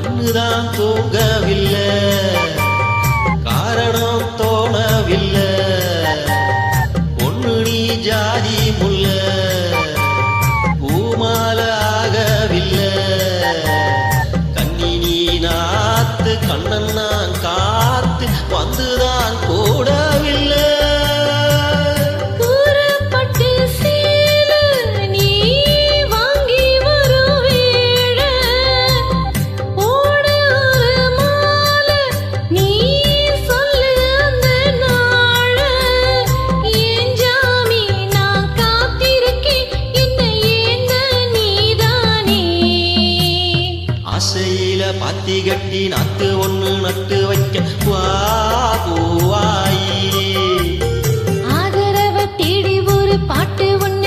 கண்ணுதான் தூங்கவில்லை, காரணம் தோணவில்லை. பொண்ணு நீ ஜாதி முல்ல, பூமால ஆகவில்லை. கண்ணி நீ நாத்து, கண்ணன் நான் காத்து வந்துதான் கூடவில்லை. ஆசையில பாத்தி கட்டி நாத்து ஒண்ணு நட்டு வைக்க வா பூவாயி. ஆதரவ தேடி ஒரு பாட்டு ஒண்ணு